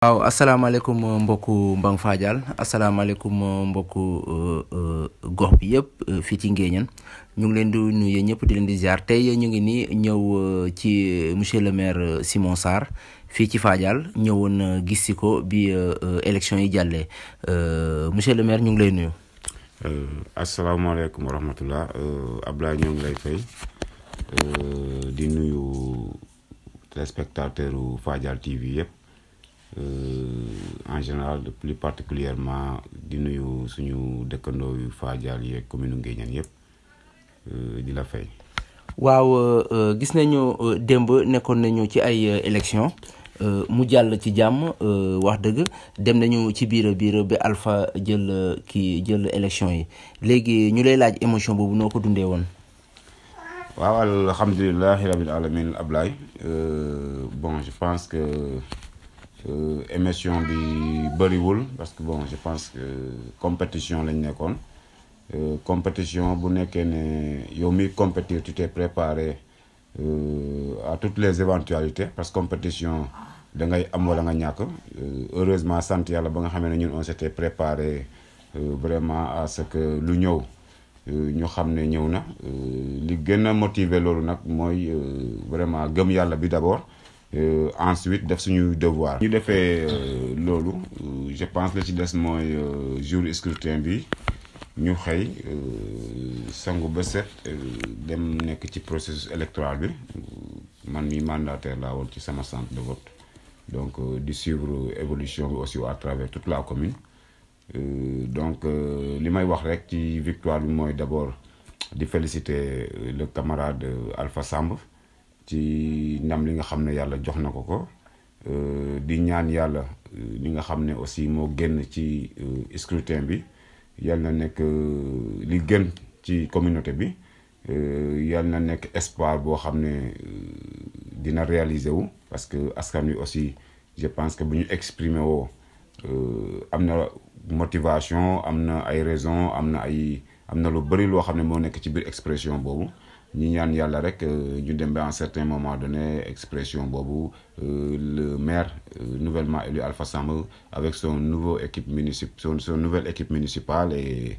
waaw asalaamaaleykum mbokku Mbang Fadial asalaamaaleykum mbokku gox bi yëpp fii ci Nguéniène ñu ngi leen di nuyu ñëpp di leen di ziar tey ñu ngi nii ñëw ci monsieur le maire Simon Sarr fii ci Fadial ñëwoon gis si ko bi élection yi jàllee monsieur le maire ñu ngi lay nuyu. asalaamaaleykum wa rahmatullah Ablaye ñoo ngi lay fay di nuyu téléspectateur u Fadial TV yëpp. En général plus particulièrement di nuyu suñu dëkkandoo yu Fadial yi ak commune Nguéniène yëpp di la fay. waaw gis nañu démb nekkoon nañu ci ay élection mu jàll ci jàmm wax dëgg dem nañu ci biir bi Alpha jël élection yi léegi ñu lay laaj émotion boobu noo ko dundee woon. waaw alhamdulilahi rabbil alamin Ablaye bon je pense que émission bi bëriwul parce que bon je pense que compétition lañ nekkoon compétition bu nekkee ne yow mi compétir tu t'es préparé à toutes les éventualités parce que compétition da ngay am wala nga ñàkk heureusement sant yàlla ba nga xamee ne ñun on s'était préparé vraiment à ce que lu ñëw ñu xam ne ñëw na li gën a motiver loolu nag mooy vraiment gëm yàlla bi d'abord. Ensuite def suñu devoir. ñu defee loolu je pense la ci des mooy jour scrutin bi ñu xëy sangu ba set dem nekk ci processus électoral bi man mi mandataire laa woon ci sama centre de vote donc di suivre évolution bi aussi à travers toute la commune donc li may wax rek ci victoire bi mooy d'abord di féliciter le camarade Alpha Samb ci ndam li nga xam ne yàlla jox na ko di ñaan yàlla li nga xam ne aussi moo génn ci scrutin bi yàlla na nekk li gën ci communauté bi yàlla na nekk espoir boo xam ne dina réaliser wu parce que askan wi aussi je pense que bu ñu exprimer woo am na motivation am na ay raison am na lu bëri loo xam ne moo nekk ci biir expression boobu ñi ñaan yàlla rek ñu dem ba à un certain moment donné expression boobu le maire nouvellement élu Alpha Samb avec son nouvelle équipe municipale et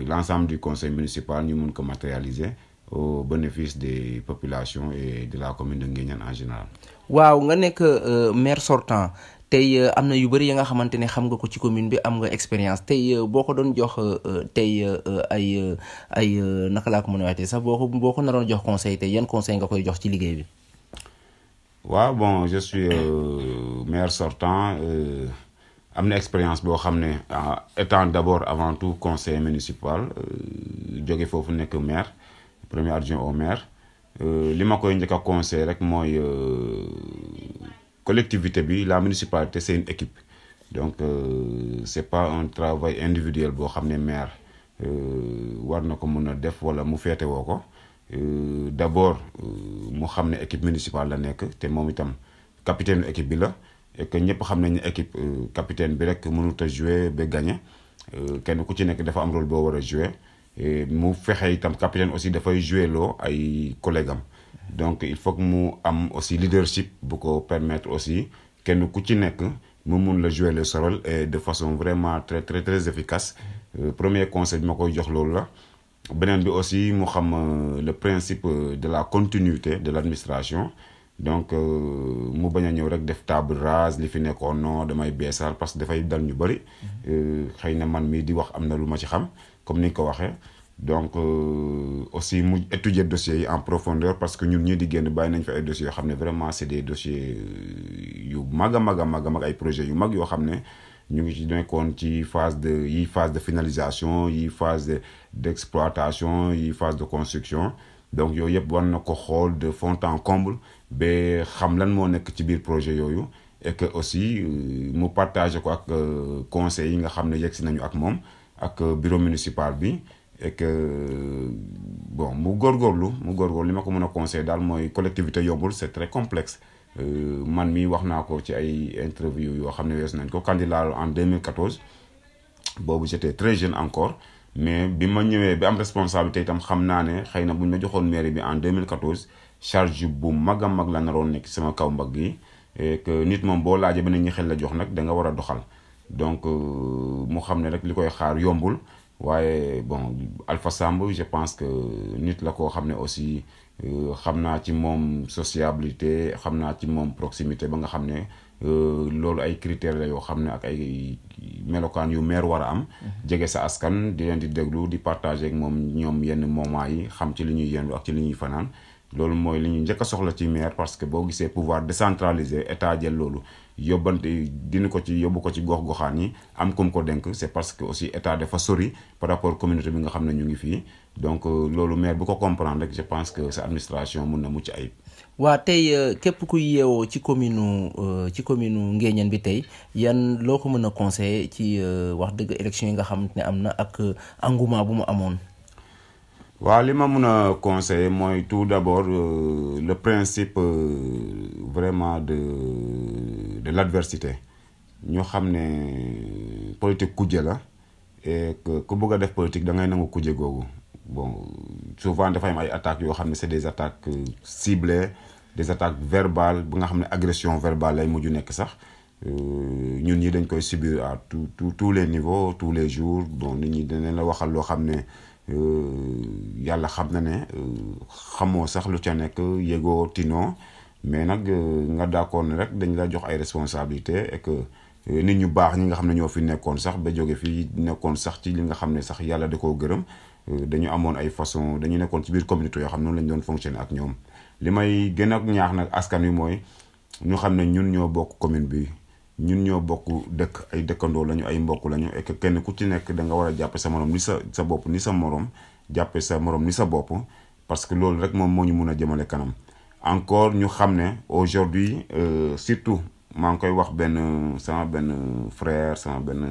l'ensemble du conseil municipal ñu mun ko matérialiser au bénéfice des populations et de la commune de Nguéniène en général. waaw nga nekk maire sortant tey am na yu bëri ya nga xamante ne xam nga ko ci commune bi am nga expérience tey boo ko doon jox tey ay naka laa ko mën a waxee sax boo ko naroon jox conseil tey yan conseil nga koy jox ci liggéey bi. waaw bon je suis maire sortant am na expérience boo xam ne étant d'abord avant tout conseiller municipal jóge foofu nekk maire premier adjoint au maire li ma koy njëkk a conseil rek mooy. Collectivité bi la municipalité c'est une équipe donc c'est pas un travail individuel boo xam ne maire war na ko mën a def wala mu féete woo ko d'abord mu xam ne équipe municipale la nekk te moom itam capitaine équipe bi la et que ñëpp xam nañ ne équipe capitaine bi rek mënut a jouer ba gagner kenn ku ci nekk dafa am rôle boo war a jouer mu fexe itam capitaine aussi dafay jouer loo ay collègues am donc il faut que mu am aussi leadership bu ko permettre aussi kenn ku ci nekk mu mun la jouer le rôle et de façon vraiment très très très efficace premier conseil bi ma koy jox loolu la beneen bi aussi mu xam le principe de la continuité de l'administration donc mu bañ a ñëw rek def table rase li fi nekkoon non damay beesal parce que dafay dal ñu bëri xëy na man mii di wax am na lu ma ci xam comme ni nga ko waxee donc aussi mu étudier dossiers yi en profondeur parce que ñun ñii di génn bàyyi nañ fa ay dossiers yoo xam ne vraiment c'est des dossiers yu mag a ay projets yu mag yoo xam ne ñu ngi ci nekkoon ci phase de finalisation yi phase d'exploitation yi phase de construction donc yooyu yëpp war na ko xool de fond en comble ba xam lan moo nekk ci biir projet yooyu et que aussi mu partager ko ak conseils yi nga xam ne yegsi nañu ak moom ak bureau municipal bi et que bon mu góorgóorlu li ma ko mën a conseiller daal mooy collectivité yombul c'est très complexe man mii wax naa ko ci ay interview yoo xam ne weesu nañ ko candidat en 2014 boobu j'étais très jeune encore mais bi ma ñëwee bi am responsabilité itam xam naa ne xëy na bu ñu ma joxoon mairie bi en 2014 charge bu mag a mag la naroon nekk sama kaw mbagg yi et que nit moom boo laajee ba nit ñi xel la jox nag da nga war a doxal donc mu xam ne rek li koy xaar yombul waaye bon Alpha Samb je pense que nit la koo xam ne aussi xam naa ci moom sociabilité xam naa ci moom proximité ba nga xam ne loolu ay critères la yoo xam ne ak ay melokaan yu maire war a am jege sa askan di leen di déglu di partager ak moom ñoom yenn moment yi xam ci li ñuy yendu ak ci li ñuy fanaan loolu mooy li ñu njëkk a soxla ci maire parce que boo gisee pouvoir décentralisé état jël loolu yóbbante dina ko ci yóbbu ko ci gox-goxaan yi am kum ko denk c'est parce que aussi état dafa sori par rapport communauté bi nga xam ne ñu ngi fii donc loolu maire bu ko comprendre rek je pense que sa administration mun na mucc ayib. waa tey képp kuy yeewoo ci commune Nguéniène bi tey yan loo ko mën a conseiller ci wax dëgg élection yi nga xam ne am na ak engouement bu mu amoon. waaw li ma mun a conseiller mooy tout d'abord le principe vraiment de l'adversité ñu xam ne politique kujje la et que ku bëgg a def politique da ngay nangu kujje googu bon souvent dafay am ay attaques yoo xam ne c'est des attaques ciblées des attaques verbales bu nga xam ne agression verbale lay mujj nekk sax ñun ñi dañ koy subir à tous les niveaux tous les jours bon nit ñi danañ la waxal loo xam ne yàlla xam na ne xamoo sax lu ca nekk yégoo tinoo mais nag nga d'accord ne rek dañ la jox ay responsabilités et que nit ñu baax ñi nga xam ne ñoo fi nekkoon sax ba jóge fii nekkoon sax ci li nga xam ne sax yàlla da koo gërëm dañu amoon ay façon dañu nekkoon ci biir communauté yoo xam ne noonu lañ doon fonctionner ak ñoom li may gën a ñaax nag askan wi mooy ñu xam ne ñun ñoo bokk commune bi ñun ñoo bokk dëkk ay dëkkandoo lañu ay mbokk lañu et que kenn ku ci nekk da nga war a jàppe sa morom ni sa bopp ni sa morom jàppe sa morom ni sa bopp parce que loolu rek moom moo ñu mun a jëmale kanam encore ñu xam ne aujourd'hui surtout maa ngi koy wax sama benn frère sama benn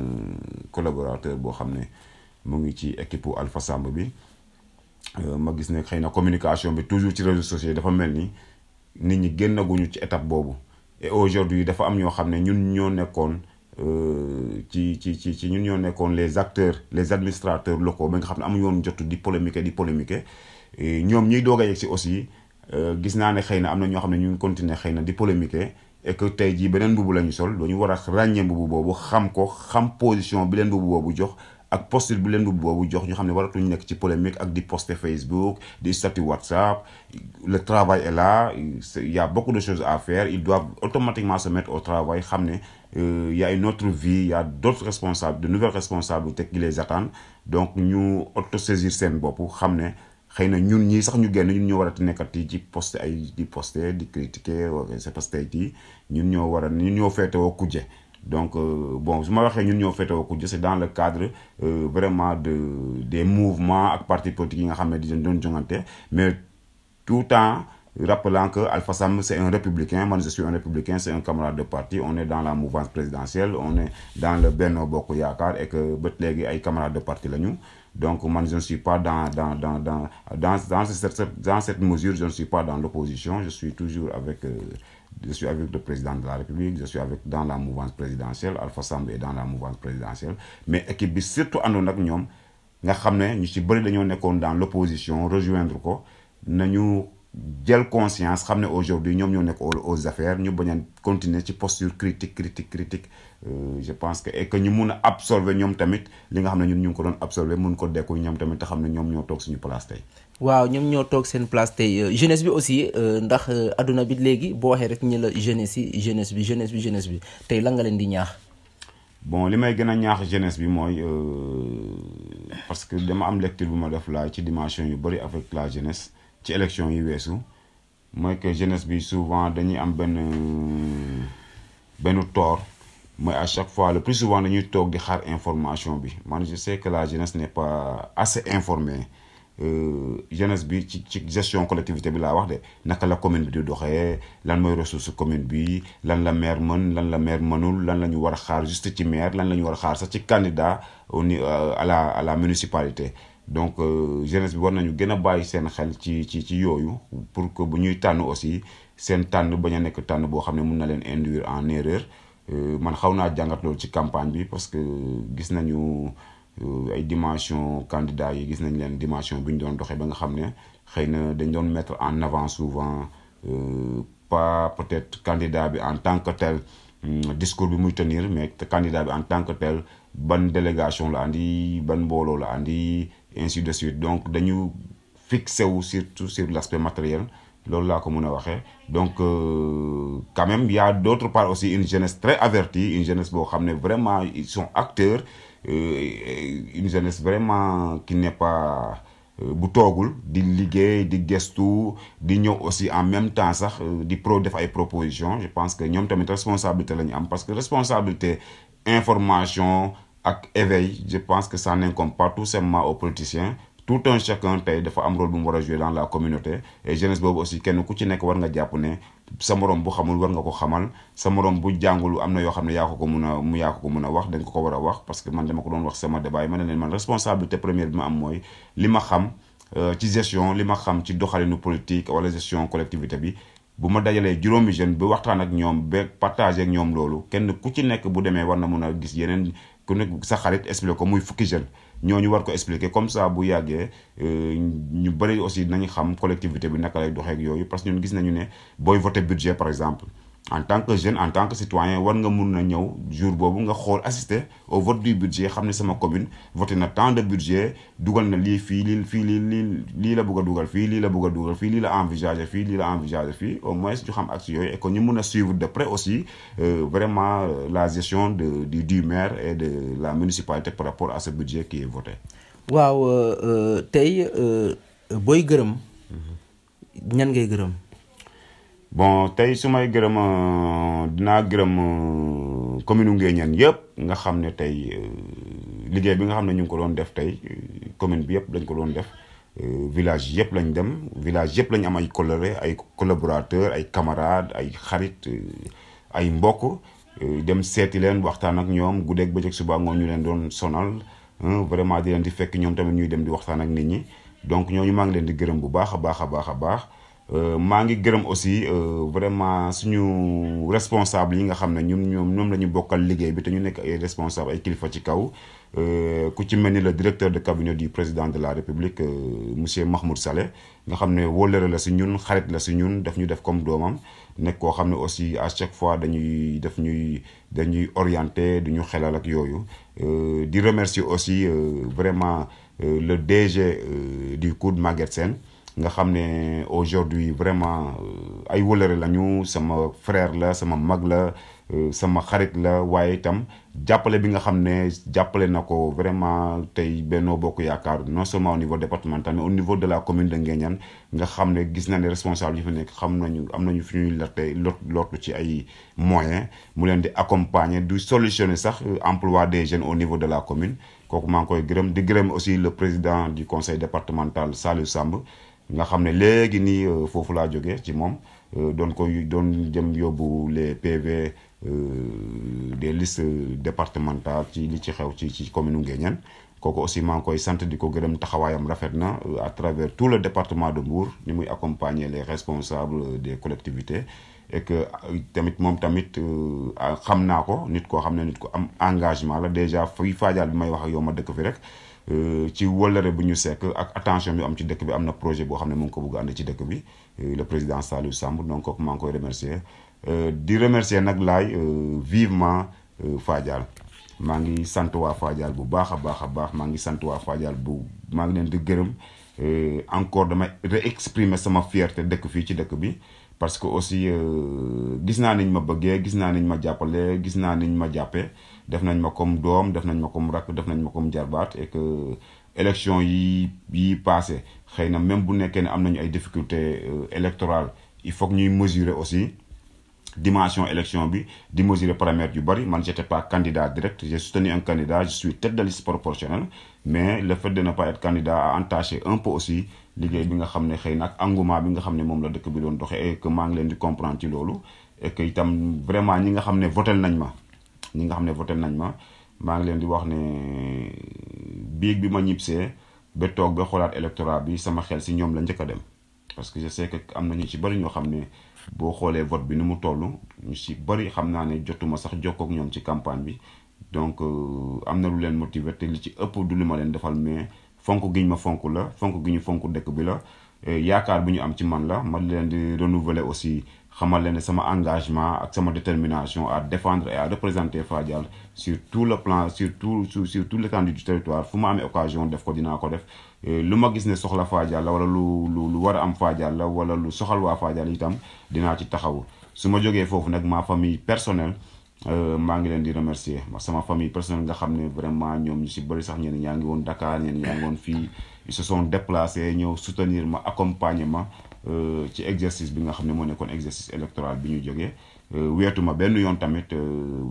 collaborateur boo xam ne mu ngi ci équipe Alpha Samb bi ma gis ne xëy na communication bi toujours ci réseaux sociaux dafa mel ni nit ñi génnaguñu ci étape boobu et aujourd'hui dafa am ñoo xam ne ñun ñoo nekkoon ci ñun ñoo nekkoon les acteurs les administrateurs locaux ba nga xam ne amuñu woon jotu di polémiquer ñoom ñuy doog a yegg si aussi gis naa ne xëy na am na ñoo xam ne ñu ngi continuer xëy na di polémiquer et que tey jii beneen mbubu la ñu sol dañu war a ràññee mbubu boobu xam position bi leen mbubu boobu jox ak posture bi leen mbubu boobu jox ñu xam ne waratuñu nekk ci polémique ak di poster Facebook di statut WhatsApp le travail est là il y a beaucoup de choses à faire ils doivent automatiquement se mettre au travail xam ne y a une autre vie il y a d'autres responsables de nouvelles responsabilités qui les attendent donc ñu autosaisir seen bopp xam ne xëy na ñun ñii sax ñu génn ñun ñoo war a nekkati ci poster di critiquer c'est parce que tey jii ñun ñoo féetewoo kujje donc bon su ma waxee ñun ñoo féetewoo kujje c'est dans le cadre vraiment des mouvements ak partis politiques yi nga xam ne di doon jongante mais tout temps rappelant que Alpha Samb c'est un républicain man je suis un républicain c'est un camarade de parti on est dans la mouvance présidentielle on est dans le Benno Bokk Yaakaar et que ba léegi ay camarades de parti lañu donc man je ne suis pas dans cette mesure je ne suis pas dans l'opposition je suis toujours avec le président de la République je suis dans la mouvance présidentielle Alpha Samb est dans la mouvance présidentielle mais équipe bi surtout àndoon ak ñoom nga xam ne ñu ci bëri dañoo nekkoon dans l'opposition rejoindre ko nañu jël conscience xam ne aujourd'hui ñoom ñoo nekk aux affaires ñu bañ a continuer ci posture critique je pense que et que ñu mun a absorber ñoom tamit li nga xam ne ñun ñu ngi ko doon absorber mun ko dekku ñoom tamit te xam ne ñoom ñoo toog suñu place tey. waaw ñoom ñoo toog seen place tey jeunesse bi aussi ndax adduna bi léegi boo waxee rek ñi la jeunesse bi tey lan nga leen di ñaax. bon li may gën a ñaax jeunesse bi mooy parce que dama am lecture bu ma def laa ci dimension yu bari avec la jeunesse. ci élection yi weesu mooy que jeunesse bi souvent dañuy am benn tort mooy à chaque fois le plus souvent dañuy toog di xaar information bi man je sais que la jeunesse n'est pas assez informée jeunesse bi ci gestion collectivité bi laa wax de naka la commune bi di doxee lan mooy ressource commune bi lan la maire mën lan la maire mënul lan la ñu war a xaar juste ci maire lan la ñu war a xaar sax ci candidat à la municipalité donc jeunesse bi war nañu gën a bàyyi seen xel ci yooyu pour que bu ñuy tànn aussi seen tànn bañ a nekk tànn boo xam ne mun na leen induire en erreur man xaw naa jàngat loolu ci campagne bi parce que gis nañu ay dimension candidats yi gis nañ leen dimension bi ñu doon doxee ba nga xam ne xëy na dañ doon mettre en avant souvent pas peut-être candidat bi en tant que tel discours bi muy tenir, mais candidat bi en tant que tel ban délégation la andi, ban mbooloo la andi, ainsi de suite. Donc dañu fixé wu surtout sur l'aspect matériel, loolu laa ko mën a waxee. Donc quand même il y a d'autre part aussi une jeunesse très avertie, une jeunesse boo xam ne vraiment ils sont acteurs, une jeunesse vraiment qui n'est pas bu toogul di liggéey di gestu di ñëw aussi en même temps sax di def ay propositions. Je pense que ñoom tamit responsabilité la ñu am, parce que responsabilité information ak éveil, je pense que ça n'incombe pas tout simplement aux politiciens. Tout un chacun tey dafa am rôle bu mu war a jouer dans la communauté, et jeunesse boobu aussi kenn ku ci nekk war nga jàpp ne sa morom bu xamul war nga ko xamal, sa morom bu jàngul am na yoo xam ne yaa ko ko mun a wax, dañ ko war a wax. Parce que man dama ko doon wax sama débat yi ma ne leen man responsabilité première bi ma am mooy li ma xam ci gestion, li ma xam ci doxalinu politique wala gestion collectivité bi, bu ma dajalee juróomi jeune ba waxtaan ak ñoom ba partager ak ñoom loolu, kenn ku ci nekk bu demee war na mun a gis yeneen ku nekk sa xarit expliqué ko, muy fukki jeune ñooñu war ko expliquer. Comme ça bu yàggee ñu bëri aussi nañu xam collectivité bi naka lay doxee ak yooyu. Parce que ñun gis nañu ne booy voter budget par exemple, en tant que jeune, en tant que citoyen, war nga mun na ñëw jour boobu nga xool assister au vote du budget, xam ne sama commune voté na tant de budget, dugal na lii fii lii la bëgg a dugal fii, lii la bëgg a dugal fii, lii la envisager fii, lii la envisager fii. Au moins ñu xam action yooyu, et que ñu mun a suivre de près aussi vraiment la gestion du maire et de la municipalité par rapport à ce budget qui est voté. waaw tey booy gërëm ñan ngay gërëm? Bon tey su may gërëm dinaa gërëm commune Nguéniène yëpp nga xam ne tey liggéey bi nga xam ne ñu ngi ko doon def tey commune bi yëpp dañ ko doon def, village yëpp lañ dem, village yëpp lañ am ay collègues, ay collaborateurs, ay camarades, ay xarit, ay mbokk, dem seeti leen waxtaan ak ñoom guddeeg bëccëg suba ngoon ñu leen doon sonal, vraiment di leen di fekk ñoom tamit ñuy dem di waxtaan ak nit ñi. Donc ñooñu maa ngi leen di gërëm bu baax a baax a baax a baax. maa ngi gërëm aussi vraiment suñu responsable yi nga xam ne ñoom la ñu bokkal liggéey bi te ñu nekk ay responsable, ay kilifa ci kaw, ku ci mel ni le directeur de cabinet du président de la République monsieur Mahmoud Saleh, nga xam ne wóllëre la si ñun, xarit la si ñun, daf ñu def comme doomam, nekk koo xam ne aussi à chaque fois dañuy orienté, du ñu xelal ak yooyu. Di remercier aussi vraiment le DG du COUD Maguette Sène, nga xam ne aujourd'hui vraiment ay wëlëre lañu, sama frère la, sama mag la, sama xarit la, waaye itam jàppale bi nga xam ne jàppale na ko vraiment tey Benno Bokk Yaakaar, non seulement au niveau départemental mais au niveau de la commune de Nguéniène, nga xam ne gis na ne responsable yi fa nekk am nañu fi ñuy lottu ci ay moyens, mu leen di accompagner, du solutionner sax emploi des jeunes au niveau de la commune. Kooku maa ngi koy gërëm. Di gërëm aussi le président du conseil départemental Saliou Samb, nga xam ne léegi nii foofu laa jógee ci moom, doon jëm yóbbu les PV des listes départementales ci li ci xew ci commune Nguéniène. Kooku aussi maa ngi koy sant di ko gërëm, taxawaayam rafet na à travers tout le département de Mbour, ni muy accompagner les responsables des collectivités, et que moom tamit xam naa ko, nit koo xam ne nit ko am engagement la. Déjà fii Fadial bi may wax ak yow ma dëkk fi rek, ci wëllëre bu ñu sekk ak attention bi am ci dëkk bi, am na projet boo xam ne mu ngi ko bëgg a ànd ci dëkk bi, le président Saliou Samb. Donc kooku maa ngi koy remercier. Di remercier nag laay vivement Fadial. maa ngi sant waa Fadial bu baax a baax a baax, maa ngi sant waa Fadial maa ngi leen di gërëm. Encore damay réexprimer sama fierté dëkk fii ci dëkk bi, parce que aussi gis naa niñ ma bëggee, gis naa niñ ma jàppale, gis naa niñ ma jàppee, def nañ ma comme doom, def nañ ma comme rakk, def nañ ma comme jarbaat. Et que élection yi passé xëy na même bu nekkee ne am nañu ay difficultés électorales, il faut que ñuy mesurer aussi dimension élection bi, di mesurer paramètres yu bari. Man j'étais pas candidat direct, j'ai soutenu un candidat, je suis tête de liste proportionnelle, mais le fait de ne pas être candidat a entaché un peu aussi liggéey bi nga xam ne xëy na ak engouement bi nga xam ne moom la dëkk bi doon doxee, et que maa ngi leen di comprendre ci loolu. Et que itam vraiment ñi nga xam ne votel nañ ma maa ngi leen di wax ne biig bi ma ñibbisee ba toog ba xoolaat électorat bi, sama xel si ñoom la njëkk a dem. Parce que je sais que am na ñu ci bari ñoo xam ne boo xoolee vote bi ni mu toll, ñu si bari xam naa ne jotuma sax jokkoo ak ñoom ci campagne bi. Donc am na lu leen motiver, te li ci ëpp du li ma leen defal, mais fonk gi ñu ma fonk la, fonk gi ñu fonk dëkk bi la. yaakaar bu ñu am ci man la ma leen di renouveler aussi xamal leen ne sama engagement ak sama détermination à défendre et à représenter Fadial sur tout le plan sur tout l'étendue du territoire fu ma amee occasion def ko dinaa ko def lu ma gis ne soxla Fadial la wala lu war a am Fadial la wala lu soxal waa Fadial itam dinaa ci taxaw su ma jógee foofu nag ma famille personnelle maa ngi leen di remercier sama famille personnelle nga xam ne vraiment ñoom ñu si bëri sax ñenn ñaa ngi woon Dakar ñenn ñaa ngi woon fii ils se sont déplacés ñëw soutenir ma accompagner ma ci exercice bi nga xam ne moo nekkoon exercice électoral bi ñu jógee weetu ma benn yoon tamit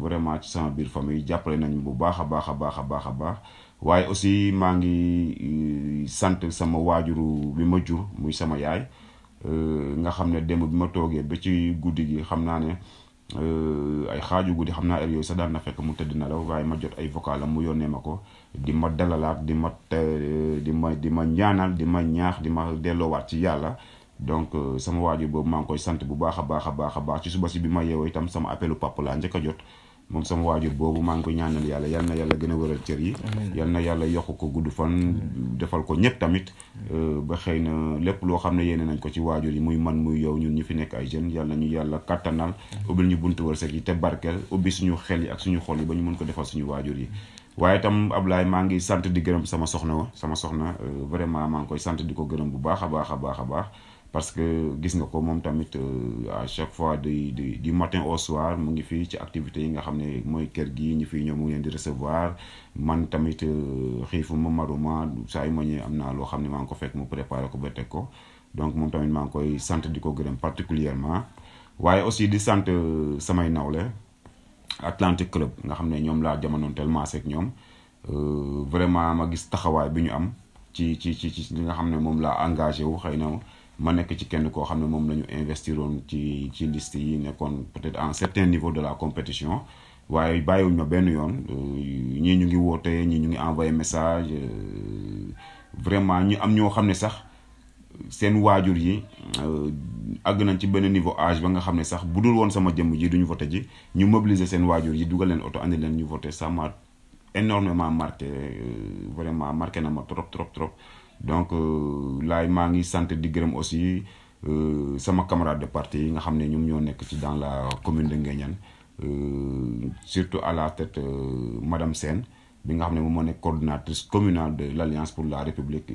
vraiment ci sama biir famille jàppale nañ bu baax a baax a baax a baax a baax waaye aussi maa ngi sant sama waajuru bi ma jur muy sama yaay nga xam ne démb bi ma toogee ba ci guddi gi xam naa ne ay xaaju guddi xam naa heure yooyu sax daan na fekk mu tëdd nelaw waaye ma jot ay vocal am mu yónnee ma ko di ma dalalaat di ma ñaanal di ma ñaax di ma delloowaat ci yàlla donc sama waajur boobu maa ngi koy sant bu baax a baax a baax a baax ci suba si bi ma yeewoo itam sama appelu papa laa njëkk a jot moom sama waajur boobu maa ngi koy ñaanal yàlla yal na yàlla gën a wëral cër yi yal na yàlla yokk ko gudd fan defal ko ñëpp tamit ba xëy na lépp loo xam ne yéene nañ ko ci waajur yi muy man muy yow ñun ñu fi nekk ay jeunes yal na ñu yàlla kattanal ubbil ñu buntu wërsëg yi te barkeel ubbi suñu xel yi ak suñu xol yi ba ñu mën ko defal suñu waajur yi waaye itam Ablaye maa ngi sant di gërëm sama soxna vraiment maa ngi koy sant di ko gërëm bu baax a baax a baax a baax parce que gis nga ko moom tamit à chaque fois du matin au soir mu ngi fii ci activités yi nga xam ne mooy kër gi ñu fii ñëw mu ngi leen di recevoir man tamit xiifuma maruma saa yu ma ñëwee am naa loo xam ne maa ngi ko fekk mu préparé ko ba teg ko donc moom tamit maa ngi koy sant di ko gërëm particulièrement waaye aussi di sant samay nawle Atlantic Club nga xam ne ñoom laa jamonoon tellement ak ñoom vraiment ma gis taxawaay bi ñu am ci li nga xam ne moom laa engagé wu xëy na ma nekk ci kenn koo xam ne moom la ñu investiroon ci liste yi nekkoon peut-être à un certain niveau de la compétition waaye bàyyiwuñ ma benn yoon ñii ñu ngi woote ñii ñu ngi envoyé message vraiment ñu am ñoo xam ne sax seen waajur yi àgg nañ ci benn niveau âge ba nga xam ne sax bu dul woon sama jëmm ji duñu voté ji ñu mobiliser seen waajur yi dugal leen oto andi leen ñu voté ça m'a énormément marqué vraiment marqué na ma trop donc laay maa ngi sant di gërëm aussi sama camarade de parti yi nga xam ne ñoom ñoo nekk ci dans la commune de Nguéniène surtout à la tête madame Sène bi nga xam ne moom moo nekk coordinatrice communale de l'Alliance pour la République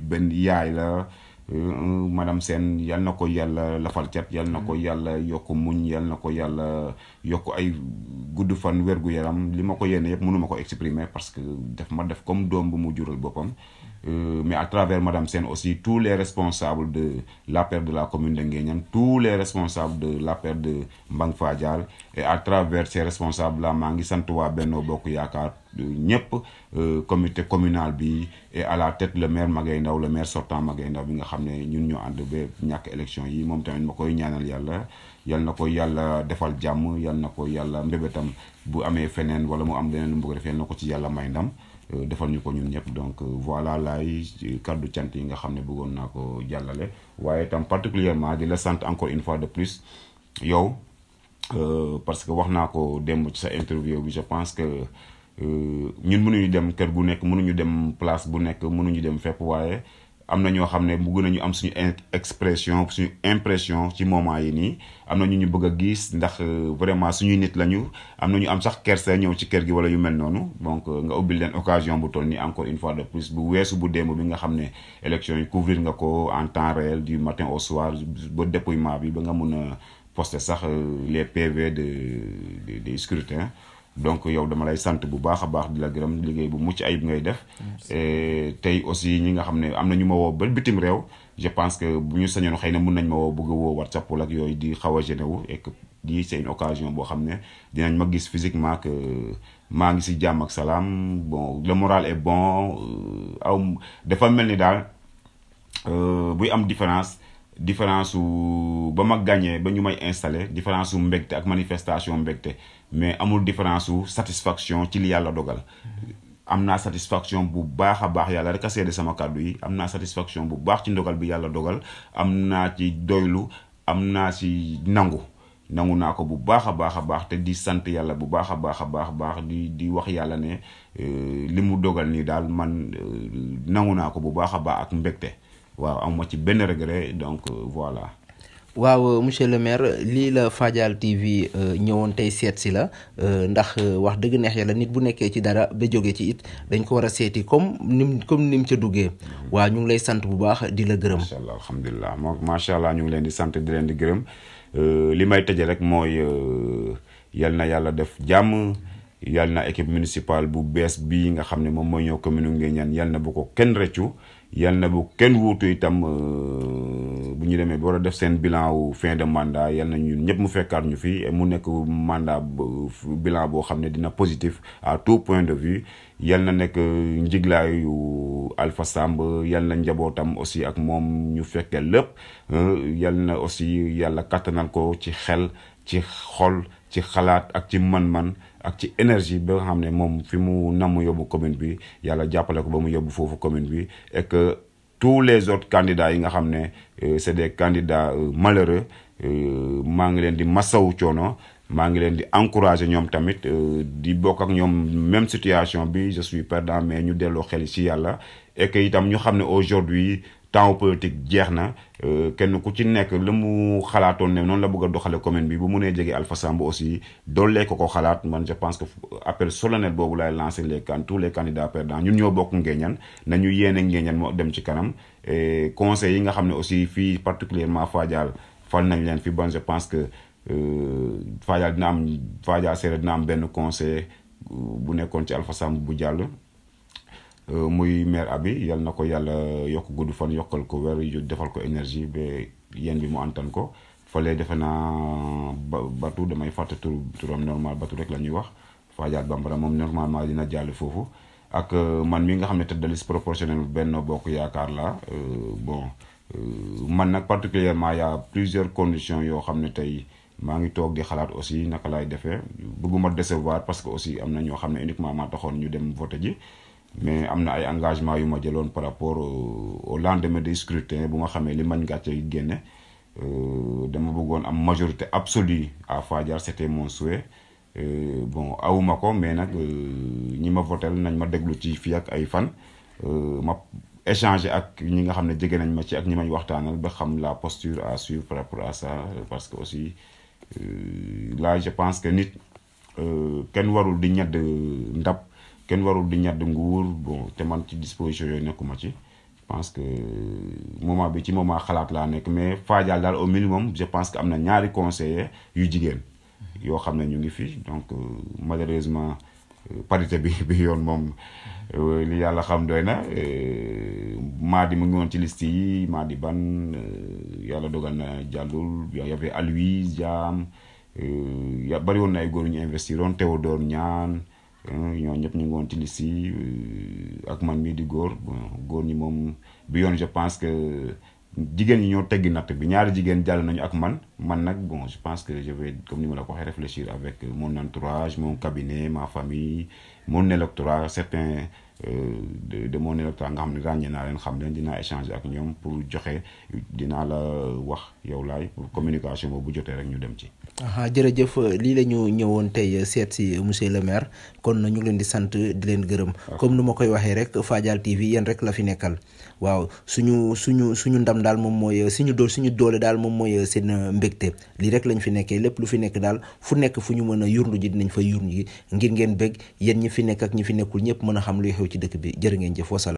benn yaay la madame Sène yal na ko yàlla lafal cat yal na ko yàlla yokk muñ yal na ko yàlla yokk ay gudd fan wérgu yaram li ma ko yéene yëpp mënuma ko exprimer parce que def comme doom bu mu jural boppam mais à travers madame Sène aussi tous les responsables de l'APR de la commune de Nguéniène tous les responsables de l'APR de Mbang Fadial et à travers ces responsables là maa ngi sant waa Benno Bokk Yaakaar ñëpp comité communal bi et à la tête le maire Magaye Ndaw le maire sortant Magaye Ndaw bi nga xam ne ñun ñoo ànd ba ñàkk élection yi moom tamit ma koy ñaanal yàlla yal na ko yàlla defal jàmm yal na ko yàlla mbébétam bu amee feneen wala mu am leneen lu mu bëgg a def yal na ko ci yàlla may ndam defal ñu ko ñun ñëpp donc voilà laay kaddu cant yi nga xam ne bëggoon naa ko jàllale waaye itam particulièrement di la sant encore une fois de plus yow parce que wax naa ko démb ci sa interview bi je pense que ñun mënuñu dem kër gu nekk mënuñu dem place bu nekk mënuñu dem fépp waaye am na ñoo xam ne bëgg nañu am suñu expression suñu impression ci moment yi nii am na ñu bëgg a gis ndax vraiment suñuy nit lañu am na ñu am sax kersa ñëw ci kër gi wala yu mel noonu donc nga ubbil leen occasion bu toll nii encore une fois de plus bu weesu bu démb bi nga xam ne élection yi couvrir nga ko en temps réel du matin au soir ba dépouillement bi ba nga mun a poster sax les PV des scrutins donc yow dama lay sant bu baax a baax di la gërëm liggéey bu mucc ayib ngay def tey aussi ñi nga xam ne am na ñu ma woo ba bitim réew je pense que bu ñu sañoon xëy na mun nañ ma woo bëgg a woo WhatsApp wala ak yooyu di xaw a gêné wu et que lii c'est une occasion boo xam ne dinañ ma gis physiquement que maa ngi si jàmm ak salaam bon le moral est bon dafa mel ni daal buy am différence su ba ma gagné ba ñu may installé différence su mbégte ak manifestation mbégte mais amul différence su satisfaction ci li yàlla dogal am naa satisfaction bu baax a baax yàlla rek a seede sama kàddu yi am naa satisfaction bu baax ci ndogal bi yàlla dogal am naa ci doylu am naa ci nangu naa ko bu baax a baax te di sant yàlla bu baax a baax di wax yàlla ne li mu dogal nii daal man nangu naa ko bu baax a baax ak mbégte waaw amuma ci benn regret donc voilà. waaw monsieur le maire lii la Fadial TV ñëwoon tey seet si la ndax wax dëgg neex yàlla nit bu nekkee ci dara ba jóge ci it dañ ko war a seeti comme ni mu ca duggee. waaw ñu ngi lay sant bu baax di la gërëm. macha allah alhamdulilah macha allah ñu ngi leen di sant di leen di gërëm li may tëjee rek mooy yal na yàlla def jàmm. yal na équipe municipale bu bees bii nga xam ne moom mooy ñëw commune Nguéniène yal na bu ko kenn rëccu yal na bu kenn wuutu itam bu ñu demee ba war a def seen bilan wu fin de mandat yal na ñun ñëpp mu fekkaat ñu fi mu nekk mandat bilan boo xam ne dina positif à tout point de vue yal na nekk njiglaayu Alpha Samb yal na njabootam aussi ak moom ñu fekkee lépp yal na aussi yàlla kattanal ko ci xel ci xol ci xalaat ak ci man-man ak ci énergie ba nga xam ne moom fi mu namm yóbbu commune bi yàlla jàppale ko ba mu yóbbu foofu commune bi et que tous les autres candidats yi nga xam ne c'est des candidats malheureux maa ngi leen di masawu coono maa ngi leen di encourager ñoom tamit di bokk ak ñoom même situation bi je suis perdant mais ñu delloo xel ci yàlla et que itam ñu xam ne aujourd'hui temps politique jeex na kenn ku ci nekk lu mu xalaatoon ne noonu la bëgg a doxale commune bi bu mu nee jege Alpha Samb aussi dollee ko xalaat man je pense que appel solennel boobu laay lancer tous les candidats perdants ñun ñoo bokk Nguéniène nañu yéene Nguéniène moo dem ci kanam et conseil yi nga xam ne aussi fii particulièrement Fadial fal nañ leen fi bon je pense que Fadial Seere dina am benn conseil bu nekkoon ci Alpha Samb bu jàll muy maire Abi yal na ko yàlla yokk gudd fan yokkal ko wér defal ko énergie ba yéen bi mu antan ko fale defe naa batu damay fàtte turam normal batu rek la ñuy wax Fadial Bambara moom normalement dina jàll foofu ak man mi nga xam ne tête de liste proportionnelle Benno Bokk Yaakaar la man nag particulièrement y a plusieurs conditions yoo xam ne tey maa ngi toog di xalaat aussi naka laay defee bëgguma décevoir parce que aussi am na ñoo xam ne uniquement maa taxoon ñu dem voter ji mais am na ay engagement yu ma jëloon par rapport au lendemain du scrutin bu nga xamee li mañ gàcce yi génne dama bëggoon am majorité absolue à Fadial c'était mon souhait awuma ko mais nag ñi ma votel nañ ma déglu ci fii ak ay fan ma échanger ak ñi nga xam ne jege nañ ma ci ak ñi may waxtaanal ba xam la posture à suivre par rapport à ça parce que aussi là je pense que nit kenn warul di ñedd ndab kenn warul di ñadd nguur te man ci disposition yooyu nekkuma ci je pense que moment bi ci moment xalaat laa nekk mais Fadial daal au minimum je pense que am na ñaari conseillers yu jigéen yoo xam ne ñu ngi fi donc malheureusement parité bi yoon moom li yàlla xam doy na Madi mu ngi woon ci liste yi Madi Ban yàlla dogal na jàllul y avait Aloïse Diam bari woon na ay góor ñu investiroon Théodore Niane ñoo ñëpp ñu ngi woon ci liste yi ak man mii di góor góor ñi moom bi yoon je pense que jigéen ñi ñoo teggi natt bi ñaari jigéen jàll nañu ak man nag je pense que je vais comme ni ma la ko waxee réfléchir avec mon entourage mon cabinet ma famille mon électorat certains de mon électorat nga xam ne ràññee naa leen xam leen dinaa échanger ak ñoom pour joxe dinaa la wax yow laay pour communication boobu bu jotee rek ñu dem ci. jërëjëf lii la ñu ñëwoon tey seet si monsieur le maire kon ñu ngi leen di sant di leen gërëm. comme nu ma koy waxee rek Fadial TV yéen rek la fi nekkal waaw suñu ndam daal moom mooy suñu doole daal moom mooy seen mbégte lii rek lañ fi nekkee lépp lu fi nekk daal fu ñu mën a yurndu ji dinañ fa yurndu ji ngir ngeen bég yéen ñi fi nekk ak ñi fi nekkul ñëpp mën a xam luy xew ci dëkk bi jërë ngeen jëf wasalaam.